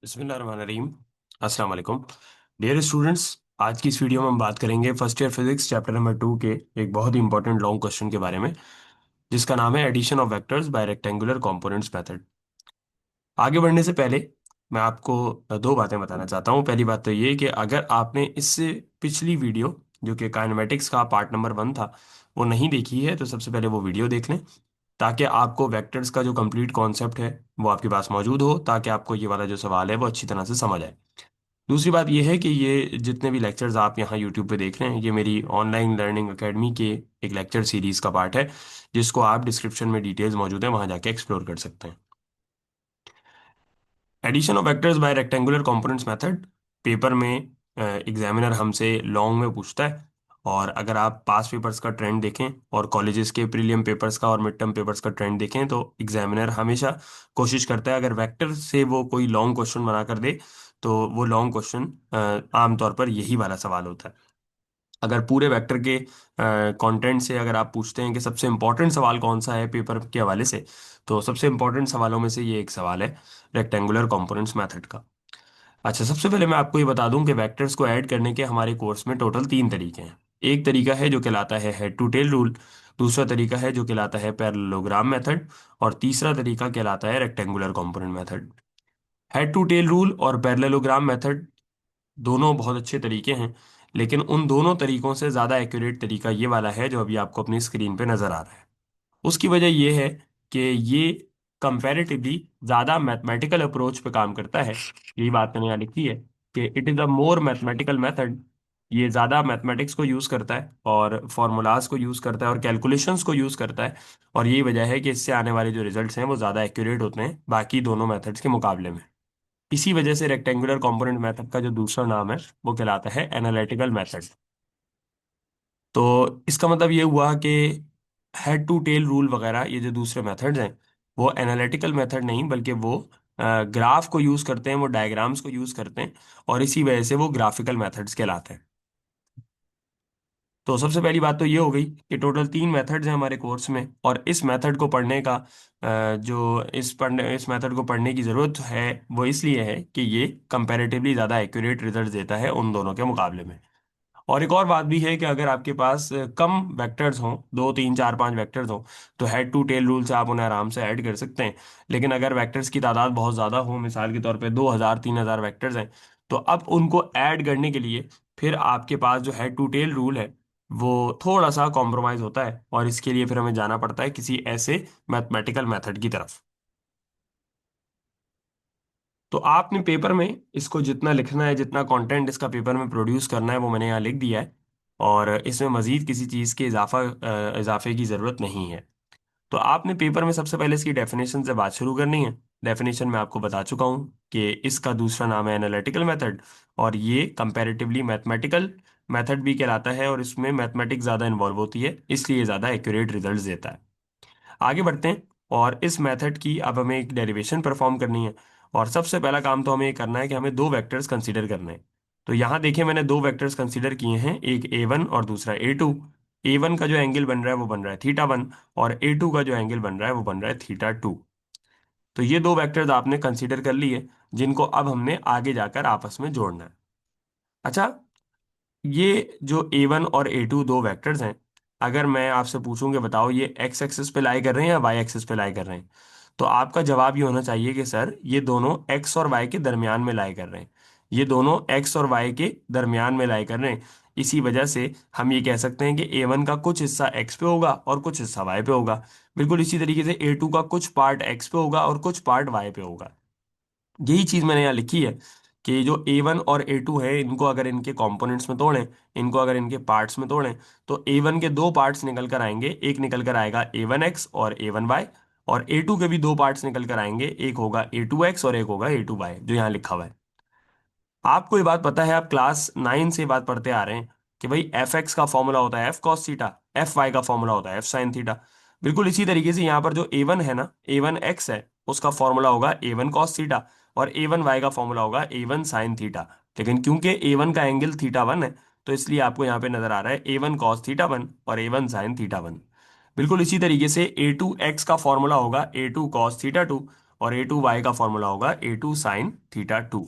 बिस्मिल्लाहिर्रहमानिर्रहीम। अस्सलाम वालेकुम डियर स्टूडेंट्स। आज की इस वीडियो में हम बात करेंगे first year physics chapter number 2 के एक बहुत ही इंपॉर्टेंट लॉन्ग क्वेश्चन के बारे में, जिसका नाम है addition of vectors by rectangular components method. आगे बढ़ने से पहले मैं आपको दो बातें बताना चाहता हूँ। पहली बात तो ये कि अगर आपने इससे पिछली वीडियो जो कि काइनेमेटिक्स का पार्ट नंबर 1 था वो नहीं देखी है तो सबसे पहले वो वीडियो देख लें, ताकि आपको वेक्टर्स का जो कंप्लीट कॉन्सेप्ट है वो आपके पास मौजूद हो, ताकि आपको ये वाला जो सवाल है वो अच्छी तरह से समझ आए। दूसरी बात यह है कि ये जितने भी लेक्चर्स आप यहाँ यूट्यूब पे देख रहे हैं ये मेरी ऑनलाइन लर्निंग एकेडमी के एक लेक्चर सीरीज का पार्ट है, जिसको आप डिस्क्रिप्शन में डिटेल्स मौजूद है वहाँ जाके एक्सप्लोर कर सकते हैं। Addition of vectors by rectangular components method paper में एग्जामिनर हमसे लॉन्ग में पूछता है। और अगर आप पास पेपर्स का ट्रेंड देखें और कॉलेजेस के प्रीलियम पेपर्स का और मिड टर्म पेपर्स का ट्रेंड देखें तो एग्जामिनर हमेशा कोशिश करता है अगर वेक्टर से वो कोई लॉन्ग क्वेश्चन बना कर दे तो वो लॉन्ग क्वेश्चन आमतौर पर यही वाला सवाल होता है। अगर पूरे वेक्टर के कंटेंट से अगर आप पूछते हैं कि सबसे इंपॉर्टेंट सवाल कौन सा है पेपर के हवाले से, तो सबसे इंपॉर्टेंट सवालों में से ये एक सवाल है रेक्टेंगुलर कंपोनेंट्स मेथड का। अच्छा, सबसे पहले मैं आपको ये बता दूं कि वेक्टर्स को ऐड करने के हमारे कोर्स में टोटल 3 तरीके हैं। एक तरीका है जो कहलाता है हेड टू टेल रूल, दूसरा तरीका है जो कहलाता है पैरेललोग्राम मेथड, और तीसरा तरीका कहलाता है rectangular component method. Head to tail rule और पैरेललोग्राम मेथड दोनों बहुत अच्छे तरीके हैं, लेकिन उन दोनों तरीकों से ज़्यादा एक्यूरेट तरीका ये वाला है जो अभी आपको अपनी स्क्रीन पे नज़र आ रहा है। उसकी वजह ये है कि ये कंपैरेटिवली ज़्यादा मैथमेटिकल अप्रोच पे काम करता है। यही बात मैंने यहाँ लिखी है कि it is a more mathematical method. ये ज़्यादा मैथमेटिक्स को यूज़ करता है और फॉर्मूलाज को यूज़ करता है और कैलकुलेशंस को यूज़ करता है। और यही वजह है कि इससे आने वाले जो रिजल्ट्स हैं वो ज़्यादा एक्यूरेट होते हैं बाकी दोनों मेथड्स के मुकाबले में। इसी वजह से रेक्टेंगुलर कंपोनेंट मेथड का जो दूसरा नाम है वो कहलाता है एनालिटिकल मेथड। तो इसका मतलब ये हुआ कि हेड टू टेल रूल वगैरह ये जो दूसरे मेथड्स हैं वो एनालिटिकल मेथड नहीं, बल्कि वो ग्राफ को यूज़ करते हैं, वो डायग्राम्स को यूज़ करते हैं, और इसी वजह से वो ग्राफिकल मेथड्स कहलाते हैं। तो सबसे पहली बात तो ये हो गई कि टोटल 3 मेथड्स हैं हमारे कोर्स में, और इस मेथड को पढ़ने का जो इस मेथड को पढ़ने की ज़रूरत है वो इसलिए है कि ये कंपैरेटिवली ज़्यादा एक्यूरेट रिजल्ट देता है उन दोनों के मुकाबले में। और एक और बात भी है कि अगर आपके पास कम वेक्टर्स हों, 2 3 4 5 वेक्टर्स हों, तो हेड टू टेल रूल से आप उन्हें आराम से ऐड कर सकते हैं। लेकिन अगर वेक्टर्स की तादाद बहुत ज़्यादा हो, मिसाल के तौर पे 2000 3000 वेक्टर्स हैं, तो अब उनको ऐड करने के लिए फिर आपके पास जो हेड टू टेल रूल है वो थोड़ा सा कॉम्प्रोमाइज़ होता है, और इसके लिए फिर हमें जाना पड़ता है किसी ऐसे मैथमेटिकल मेथड की तरफ। तो आपने पेपर में इसको जितना लिखना है, जितना कंटेंट इसका पेपर में प्रोड्यूस करना है वो मैंने यहाँ लिख दिया है, और इसमें मजीद किसी चीज़ के इजाफे की ज़रूरत नहीं है। तो आपने पेपर में सबसे पहले इसकी डेफिनेशन से बात शुरू करनी है। डेफिनेशन में आपको बता चुका हूँ कि इसका दूसरा नाम है एनालिटिकल मेथड, और ये कंपैरेटिवली मैथमेटिकल मेथड भी कहलाता है, और इसमें मैथमेटिक्स ज़्यादा इन्वॉल्व होती है, इसलिए ज़्यादा एक्यूरेट रिजल्ट देता है। आगे बढ़ते हैं, और इस मेथड की अब हमें एक डेरिवेशन परफॉर्म करनी है। और सबसे पहला काम तो हमें ये करना है कि हमें दो वेक्टर्स कंसीडर करने हैं। तो यहाँ देखिए मैंने दो वेक्टर्स कंसीडर किए हैं, एक A1 और दूसरा A2। A1 का जो एंगल बन रहा है वो बन रहा है थीटा 1, और A2 का जो एंगल बन रहा है वो बन रहा है थीटा 2। तो ये दो वेक्टर्स आपने कंसीडर कर लिए, जिनको अब हमने आगे जाकर आपस में जोड़ना है। अच्छा, ये जो A1 और A2 दो वेक्टर्स हैं, अगर मैं आपसे पूछूं कि बताओ ये एक्स एक्सिस पे लाई कर रहे हैं या वाई एक्सिस पे लाई कर रहे हैं, तो आपका जवाब ये होना चाहिए कि सर ये दोनों एक्स और वाई के दरमियान में लाई कर रहे हैं। ये दोनों एक्स और वाई के दरमियान में लाई कर रहे हैं। इसी वजह से हम ये कह सकते हैं कि A1 का कुछ हिस्सा एक्स पे होगा और कुछ हिस्सा वाई पे होगा। बिल्कुल इसी तरीके से A2 का कुछ पार्ट एक्स पे होगा और कुछ पार्ट वाई पे होगा। यही चीज मैंने यहाँ लिखी है कि जो A1 और A2 है इनको अगर इनके कंपोनेंट्स में तोड़ें, इनको अगर इनके पार्ट्स में तोड़ें, तो A1 के दो पार्ट्स निकल कर आएंगे, एक निकल कर आएगा A1x और A1y, और A2 के भी दो पार्ट्स निकल कर आएंगे, एक होगा A2x और एक होगा A2y, जो यहाँ लिखा हुआ है। आपको ये बात पता है, आप क्लास 9 से बात पढ़ते आ रहे हैं कि भाई Fx का फॉर्मूला होता है F cos थीटा, Fy का फॉर्मूला होता है F sin थीटा। बिल्कुल इसी तरीके से यहाँ पर जो A1 है ना, A1x है, उसका फॉर्मूला होगा A1 cos थीटा, और A1y का फॉर्मूला होगा A1 sin थीटा। लेकिन क्योंकि A1 का एंगल थीटा 1 है, तो इसलिए आपको यहाँ पे नजर आ रहा है A1 cos थीटा 1 और A1 sin थीटा 1। बिल्कुल इसी तरीके से A2x का फॉर्मूला होगा A2 cos थीटा 2, और A2 y का फॉर्मूला होगा A2 sin θ2।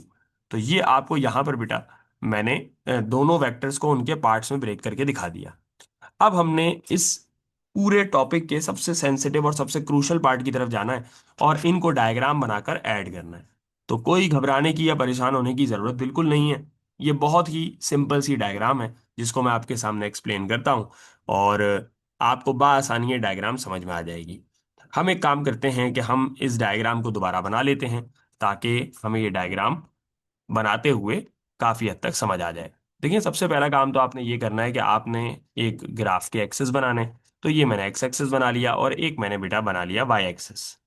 तो ये आपको यहां पर बेटा मैंने दोनों वेक्टर्स को उनके पार्ट्स में ब्रेक करके दिखा दिया। अब हमने इस पूरे टॉपिक के सबसे सेंसिटिव और सबसे क्रूशल पार्ट की तरफ जाना है और इनको डायग्राम बनाकर ऐड करना है। तो कोई घबराने की या परेशान होने की जरूरत बिल्कुल नहीं है। ये बहुत ही सिंपल सी डायग्राम है जिसको मैं आपके सामने एक्सप्लेन करता हूँ, और आपको बआसानी ये डायग्राम समझ में आ जाएगी। हम एक काम करते हैं कि हम इस डायग्राम को दोबारा बना लेते हैं ताकि हमें ये डायग्राम बनाते हुए काफी हद तक समझ आ जाए। देखिए, सबसे पहला काम तो आपने ये करना है कि आपने एक ग्राफ के एक्सेस बनाने हैं। तो ये मैंने एक्स एक्सेस बना लिया और एक मैंने बेटा बना लिया वाई एक्सेस।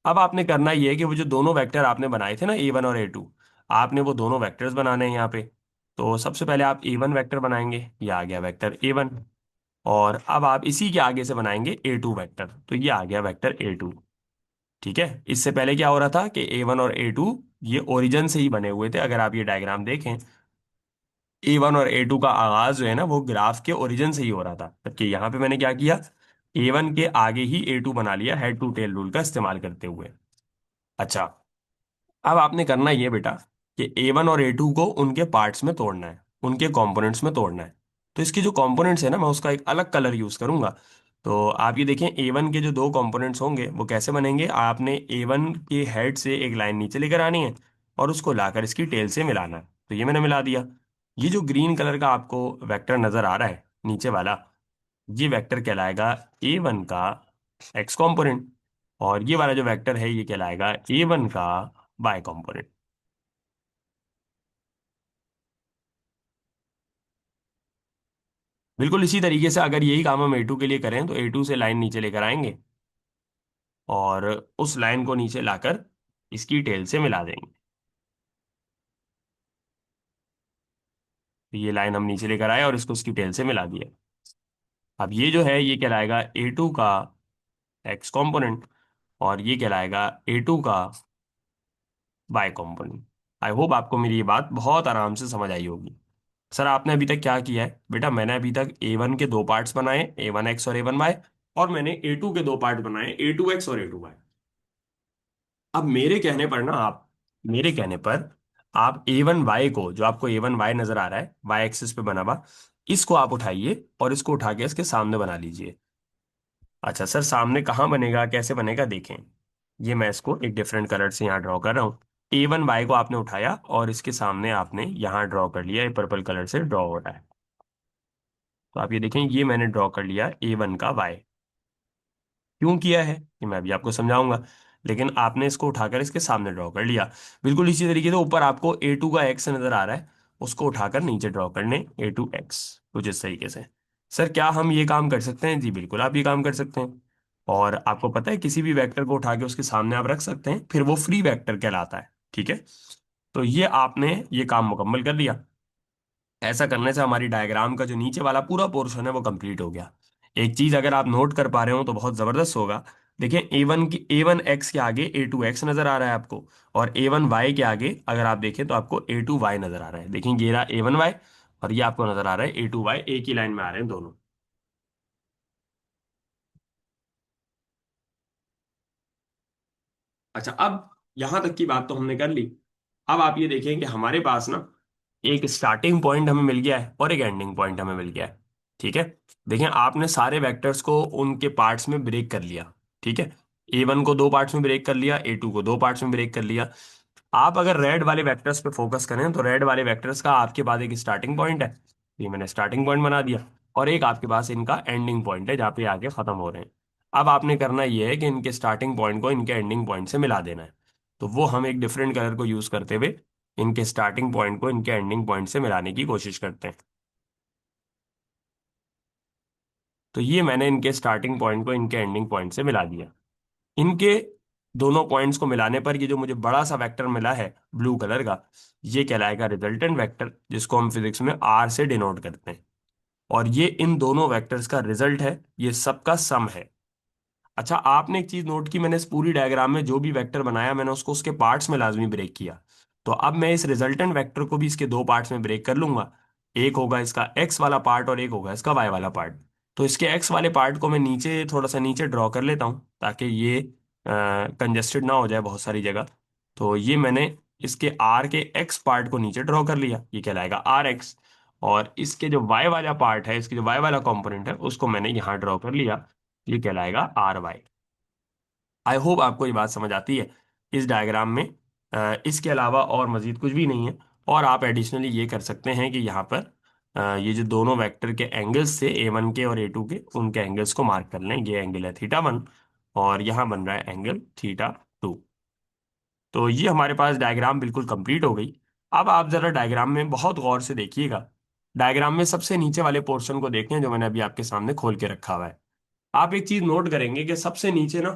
अब आपने करना ये है कि वो जो दोनों वेक्टर आपने बनाए थे ना A1 और A2, आपने वो दोनों वेक्टर्स बनाने हैं यहाँ पे। तो सबसे पहले आप A1 वेक्टर बनाएंगे, ये आ गया वेक्टर A1। और अब आप इसी के आगे से बनाएंगे A2 वेक्टर, तो ये आ गया वेक्टर A2। ठीक है, इससे पहले क्या हो रहा था कि A1 और A2 ये ओरिजिन से ही बने हुए थे। अगर आप ये डायग्राम देखें, A1 और A2 का आगाज जो है ना वो ग्राफ के ओरिजिन से ही हो रहा था, जबकि यहाँ पे मैंने क्या किया, A1 के आगे ही A2 बना लिया हेड टू टेल रूल का इस्तेमाल करते हुए। अच्छा, अब आपने करना ये बेटा कि A1 और A2 को उनके पार्ट्स में तोड़ना है, उनके कंपोनेंट्स में तोड़ना है। तो इसके जो कंपोनेंट्स है ना, मैं उसका एक अलग कलर यूज करूंगा। तो आप ये देखें, A1 के जो दो कंपोनेंट्स होंगे वो कैसे बनेंगे। आपने A1 के हेड से एक लाइन नीचे लेकर आनी है और उसको लाकर इसकी टेल से मिलाना है। तो ये मैंने मिला दिया। ये जो ग्रीन कलर का आपको वेक्टर नजर आ रहा है नीचे वाला, ये वेक्टर कहलाएगा A1 का एक्स कंपोनेंट, और ये वाला जो वेक्टर है ये कहलाएगा A1 का वाई कंपोनेंट। बिल्कुल इसी तरीके से अगर यही काम हम A2 के लिए करें तो A2 से लाइन नीचे लेकर आएंगे और उस लाइन को नीचे लाकर इसकी टेल से मिला देंगे। तो ये लाइन हम नीचे लेकर आए और इसको इसकी टेल से मिला दिया। अब ये जो है ये कहलाएगा A2 का एक्स कंपोनेंट, और ये कहलाएगा A2 का वाई कंपोनेंट। आई होप आपको मेरी ये बात बहुत आराम से समझ आई होगी। सर आपने अभी तक क्या किया है बेटा, मैंने अभी तक A1 के दो पार्ट्स बनाए, A1 x और A1 y, और मैंने A2 के दो पार्ट बनाए, A2 x और A2 y। अब मेरे कहने पर ना आप, मेरे कहने पर आप A1 y को, जो आपको A1 y नजर आ रहा है y एक्सिस पे बना हुआ, इसको आप उठाइए और इसको उठा के इसके सामने बना लीजिए। अच्छा सर, सामने कहाँ बनेगा, कैसे बनेगा, देखें। ये मैं इसको एक डिफरेंट कलर से यहाँ ड्रॉ कर रहा हूँ। A1 y को आपने उठाया और इसके सामने आपने यहाँ ड्रॉ कर लिया, ये पर्पल कलर से ड्रॉ हो रहा है। तो आप ये देखें, ये मैंने ड्रॉ कर लिया A1 का y। क्यों किया है ये मैं अभी आपको समझाऊंगा, लेकिन आपने इसको उठाकर इसके सामने ड्रॉ कर लिया। बिल्कुल इसी तरीके से ऊपर आपको A2 का x नजर आ रहा है, उसको उठाकर नीचे ड्रॉ करने A2 x, कुछ इस तरीके से। सर क्या हम ये काम कर सकते हैं? जी बिल्कुल आप ये काम कर सकते हैं। और आपको पता है किसी भी वेक्टर को उठा के उसके सामने आप रख सकते हैं, फिर वो फ्री वेक्टर कहलाता है। ठीक है, तो ये आपने ये काम मुकम्मल कर लिया। ऐसा करने से हमारी डायग्राम का जो नीचे वाला पूरा पोर्शन है वो कंप्लीट हो गया। एक चीज अगर आप नोट कर पा रहे हो तो बहुत जबरदस्त होगा। देखिए, A1 x के आगे A2 x नजर आ रहा है आपको, और A1 y के आगे अगर आप देखें तो आपको A2 y नजर आ रहा है। देखिए ये रहा A1 y, और ये आपको नजर आ रहा है A2 y, एक ही लाइन में आ रहे हैं दोनों। अच्छा, अब यहां तक की बात तो हमने कर ली। अब आप ये देखें कि हमारे पास ना एक स्टार्टिंग पॉइंट हमें मिल गया है और एक एंडिंग पॉइंट हमें मिल गया है। ठीक है, देखिए आपने सारे वेक्टर्स को उनके पार्ट्स में ब्रेक कर लिया। ठीक है, A1 को दो पार्ट्स में ब्रेक कर लिया, A2 को दो पार्ट्स में ब्रेक कर लिया। आप अगर रेड वाले वेक्टर्स पे फोकस करें तो रेड वाले वेक्टर्स का आपके पास एक स्टार्टिंग पॉइंट है, ये मैंने स्टार्टिंग पॉइंट बना दिया, और एक आपके पास इनका एंडिंग पॉइंट है जहाँ पे आगे खत्म हो रहे हैं। अब आपने करना ये है कि इनके स्टार्टिंग पॉइंट को इनके एंडिंग पॉइंट से मिला देना है। तो वो हम एक डिफरेंट कलर को यूज करते हुए इनके स्टार्टिंग पॉइंट को इनके एंडिंग पॉइंट से मिलाने की कोशिश करते हैं। तो ये मैंने इनके स्टार्टिंग पॉइंट को इनके एंडिंग पॉइंट से मिला दिया। इनके दोनों पॉइंट्स को मिलाने पर ये जो मुझे बड़ा सा वेक्टर मिला है ब्लू कलर का, ये कहलाएगा रिजल्टेंट वेक्टर, जिसको हम फिजिक्स में आर से डिनोट करते हैं। और ये इन दोनों वेक्टर्स का रिजल्ट है, ये सबका सम है। अच्छा, आपने एक चीज नोट की, मैंने इस पूरी डायग्राम में जो भी वेक्टर बनाया मैंने उसको उसके पार्ट्स में लाजमी ब्रेक किया। तो अब मैं इस रिजल्टेंट वेक्टर को भी इसके दो पार्ट्स में ब्रेक कर लूंगा। एक होगा इसका एक्स वाला पार्ट और एक होगा इसका वाई वाला पार्ट। तो इसके एक्स वाले पार्ट को मैं नीचे थोड़ा सा नीचे ड्रॉ कर लेता हूं ताकि ये कंजेस्टेड ना हो जाए बहुत सारी जगह। तो ये मैंने इसके आर के एक्स पार्ट को नीचे ड्रॉ कर लिया, ये कहलाएगा आर एक्स। और इसके जो वाई वाला पार्ट है, इसके जो वाई वाला कंपोनेंट है, उसको मैंने यहाँ ड्रॉ कर लिया, ये कहलाएगा आर वाई। आई होप आपको ये बात समझ आती है। इस डायग्राम में इसके अलावा और मजीद कुछ भी नहीं है। और आप एडिशनली ये कर सकते हैं कि यहाँ पर ये जो दोनों वेक्टर के एंगल्स थे A1 के और A2 के, उनके एंगल्स को मार्क कर लें। ये एंगल है θ1 और यहाँ बन रहा है एंगल θ2। तो ये हमारे पास डायग्राम बिल्कुल कंप्लीट हो गई। अब आप जरा डायग्राम में बहुत गौर से देखिएगा। डायग्राम में सबसे नीचे वाले पोर्शन को देखें जो मैंने अभी आपके सामने खोल के रखा हुआ है। आप एक चीज नोट करेंगे कि सबसे नीचे ना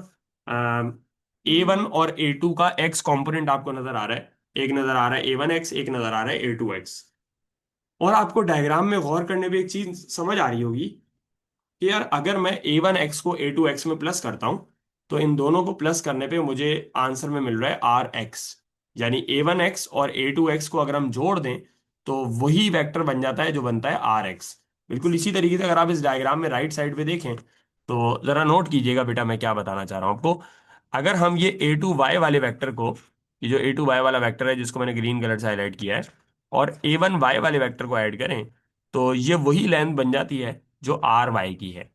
A1 और A2 का एक्स कंपोनेंट आपको नजर आ रहा है। एक नजर आ रहा है A1x, एक नजर आ रहा है A2x। और आपको डायग्राम में गौर करने पे एक चीज समझ आ रही होगी कि यार अगर मैं A1x को A2x में प्लस करता हूं, तो इन दोनों को प्लस करने पे मुझे आंसर में मिल रहा है RX। यानी A1x और A2x को अगर हम जोड़ दें तो वही वेक्टर बन जाता है जो बनता है RX। बिल्कुल इसी तरीके से अगर आप इस डायग्राम में राइट साइड पे देखें तो जरा नोट कीजिएगा बेटा, मैं क्या बताना चाह रहा हूं आपको। अगर हम ये A2y वाले वेक्टर को, ये जो A2y वाला वेक्टर है जिसको मैंने ग्रीन कलर से हाईलाइट किया है, और A1y वाले वेक्टर को ऐड करें, तो ये वही लेंथ बन जाती है जो आर वाई की है।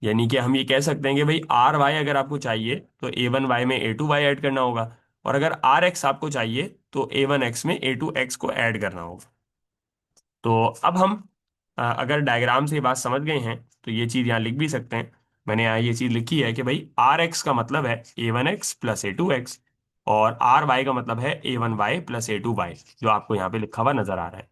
यानी कि हम ये कह सकते हैं कि भाई आर वाई अगर आपको चाहिए तो A1y में A2y ऐड करना होगा, और अगर आर एक्स आपको चाहिए तो A1x में A2x को ऐड करना होगा। तो अब हम अगर डायग्राम से ये बात समझ गए हैं तो ये चीज़ यहाँ लिख भी सकते हैं। मैंने यहाँ ये चीज़ लिखी है कि भाई आर एक्स का मतलब है A1x प्लस A2x, और आर वाई का मतलब है A1y प्लस A2y, जो आपको यहाँ पे लिखा हुआ नजर आ रहा है।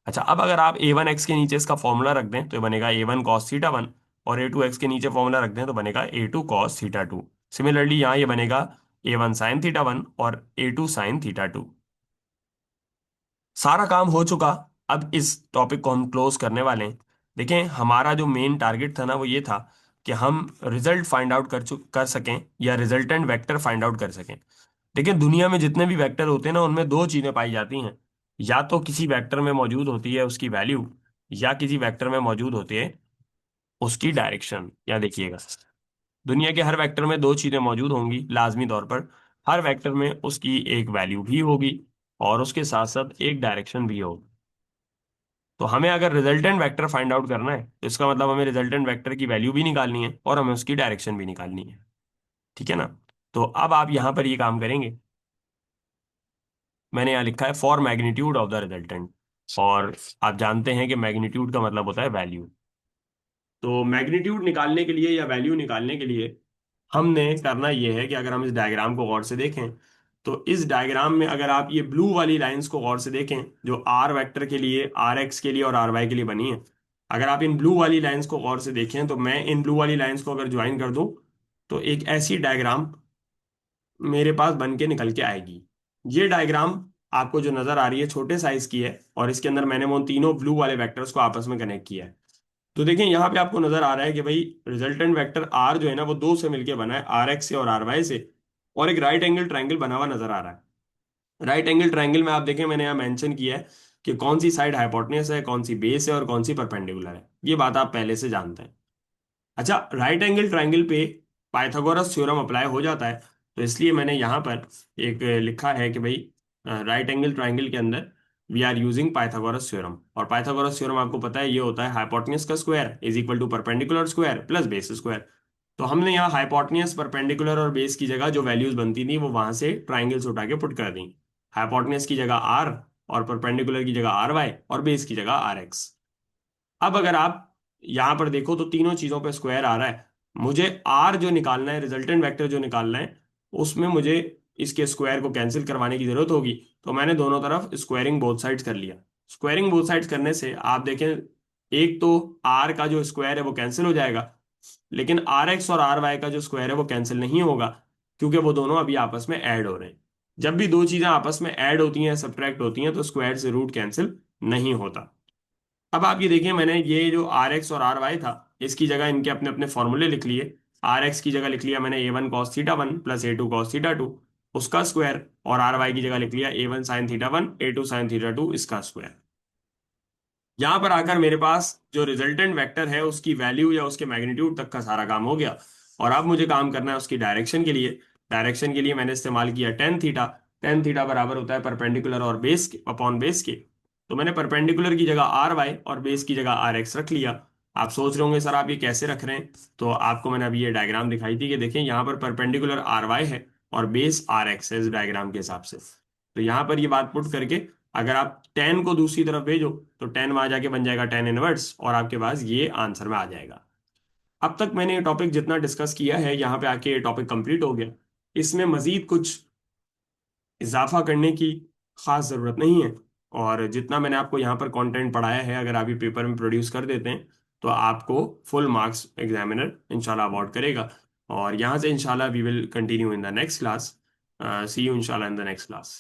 अच्छा, अब अगर आप A1x के नीचे इसका फॉर्मूला रख दें तो ये बनेगा A1 cos θ1, और A2x के नीचे फॉर्मूला रख दें तो बनेगा A2 cos θ2। सिमिलरली यहाँ ये बनेगा A1 sin θ1 और A2 sin θ2। सारा काम हो चुका। अब इस टॉपिक को हम क्लोज करने वाले हैं। देखें, हमारा जो मेन टारगेट था ना वो ये था कि हम रिजल्ट फाइंड आउट कर सकें, या रिजल्टेंट वेक्टर फाइंड आउट कर सकें। देखिए, दुनिया में जितने भी वेक्टर होते हैं ना, उनमें दो चीजें पाई जाती हैं। या तो किसी वेक्टर में मौजूद होती है उसकी वैल्यू, या किसी वेक्टर में मौजूद होती है उसकी डायरेक्शन। या देखिएगा, दुनिया के हर वेक्टर में दो चीजें मौजूद होंगी लाजमी तौर पर। हर वेक्टर में उसकी एक वैल्यू भी होगी और उसके साथ साथ एक डायरेक्शन भी होगी। तो हमें अगर रिजल्टेंट वेक्टर फाइंड आउट करना है तो इसका मतलब हमें रिजल्टेंट वेक्टर की वैल्यू भी निकालनी है और हमें उसकी डायरेक्शन भी निकालनी है। ठीक है ना? तो अब आप यहां पर ये काम करेंगे। मैंने यहाँ लिखा है for magnitude of the resultant, और आप जानते हैं कि मैग्नीट्यूड का मतलब होता है वैल्यू। तो मैग्नीट्यूड निकालने के लिए या वैल्यू निकालने के लिए हमने करना यह है कि अगर हम इस डायग्राम को गौर से देखें तो इस डायग्राम में अगर आप ये ब्लू वाली लाइंस को गौर से देखें जो आर वेक्टर के लिए, आर एक्स के लिए और आर वाई के लिए बनी है, अगर आप इन ब्लू वाली लाइंस को गौर से देखें तो मैं इन ब्लू वाली लाइंस को अगर ज्वाइन कर दूं तो एक ऐसी डायग्राम मेरे पास बन के निकल के आएगी। ये डायग्राम आपको जो नजर आ रही है छोटे साइज की है, और इसके अंदर मैंने वो तीनों ब्लू वाले वेक्टर्स को आपस में कनेक्ट किया है। तो देखिए यहाँ पे आपको नजर आ रहा है कि भाई रिजल्टेंट वेक्टर आर जो है ना वो दो से मिलके बना है, आर एक्स से और आर वाई से। और एक राइट एंगल ट्रायंगल बना हुआ नजर आ रहा है। राइट एंगल ट्रायंगल में आप देखें मैंने यहाँ मेंशन किया है कि कौन सी साइड हाइपोटेन्यूस है, कौन सी बेस है और कौन सी परपेंडिकुलर है। ये बात आप पहले से जानते हैं। अच्छा, राइट एंगल ट्रायंगल पे पाइथागोरस थ्योरम अप्लाई हो जाता है, तो इसलिए मैंने यहाँ पर एक लिखा है कि भाई राइट एंगल ट्रायंगल के अंदर we are using Pythagoras theorem. और पाइथागोरस थ्योरम आपको पता है ये होता है हाइपोटेन्यूस का square is equal to perpendicular square plus base square. तो हमने यहाँ हाइपोटेन्यूस, परपेंडिकुलर और बेस की जगह जो वैल्यूज बनती थी वो वहां से ट्राइंगल्स उठा के पुट कर दी। हाइपोटेन्यूस की जगह आर, और परपेंडिकुलर की जगह आर वाई, और बेस की जगह आर एक्स। अब अगर आप यहां पर देखो तो तीनों चीजों पे स्क्वायर आ रहा है। मुझे आर जो निकालना है, रिजल्टेंट वेक्टर जो निकालना है, उसमें मुझे इसके स्क्वायर को कैंसिल करवाने की जरूरत होगी। तो मैंने दोनों तरफ स्क्वायरिंग बोथ साइड्स कर लिया। स्क्वायरिंग बोथ साइड्स करने से आप देखें, एक तो आर का जो स्क्वायर है वो कैंसिल हो जाएगा, लेकिन आर एक्स और आर वाई का जो स्क्वायर है वो कैंसिल नहीं होगा, क्योंकि वो दोनों अभी आपस में ऐड हो रहे हैं। जब भी दो चीजें आपस में ऐड होती हैं, सब्ट्रैक्ट होती हैं, तो स्क्वायर से रूट कैंसिल नहीं होता। अब आप ये देखिए, मैंने ये जो आर एक्स और आर वाई था इसकी जगह इनके अपने अपने फॉर्मूले लिख लिए। आर एक्स की जगह लिख लिया मैंने A1 cos θ1 plus A2 cos θ2 उसका स्क्वायर, और आर वाई की जगह लिख लिया A1 साइन θ1 A2 साइन θ2 इसका स्क्वायर। यहां पर आकर मेरे पास जो रिजल्टेंट वेक्टर है उसकी वैल्यू या उसके मैग्नीट्यूड तक का सारा काम हो गया। और अब मुझे काम करना है उसकी डायरेक्शन के लिए। डायरेक्शन के लिए मैंने इस्तेमाल किया टेन थीटा। टेन थीटा बराबर होता है परपेंडिकुलर और बेस के अपॉन बेस के। तो मैंने परपेंडिकुलर की जगह आर वाई और बेस की जगह आर एक्स रख लिया। आप सोच रहे होंगे सर आप ये कैसे रख रहे हैं, तो आपको मैंने अभी ये डायग्राम दिखाई थी कि देखें यहाँ पर परपेंडिकुलर आर वाई है और बेस आर एक्स है इस डायग्राम के हिसाब से। तो यहाँ पर ये बात पुट करके अगर आप टेन को दूसरी तरफ भेजो तो टेन वहां जाके बन जाएगा टेन इनवर्स और आपके पास ये आंसर में आ जाएगा। अब तक मैंने ये टॉपिक जितना डिस्कस किया है यहाँ पे आके ये टॉपिक कंप्लीट हो गया। इसमें मजीद कुछ इजाफा करने की खास ज़रूरत नहीं है। और जितना मैंने आपको यहाँ पर कंटेंट पढ़ाया है अगर आप ये पेपर में प्रोड्यूस कर देते हैं तो आपको फुल मार्क्स एग्जामिनर इंशाल्लाह अवार्ड करेगा। और यहाँ से इंशाल्लाह we will continue in the next class. See you इंशाल्लाह इन द नेक्स्ट क्लास।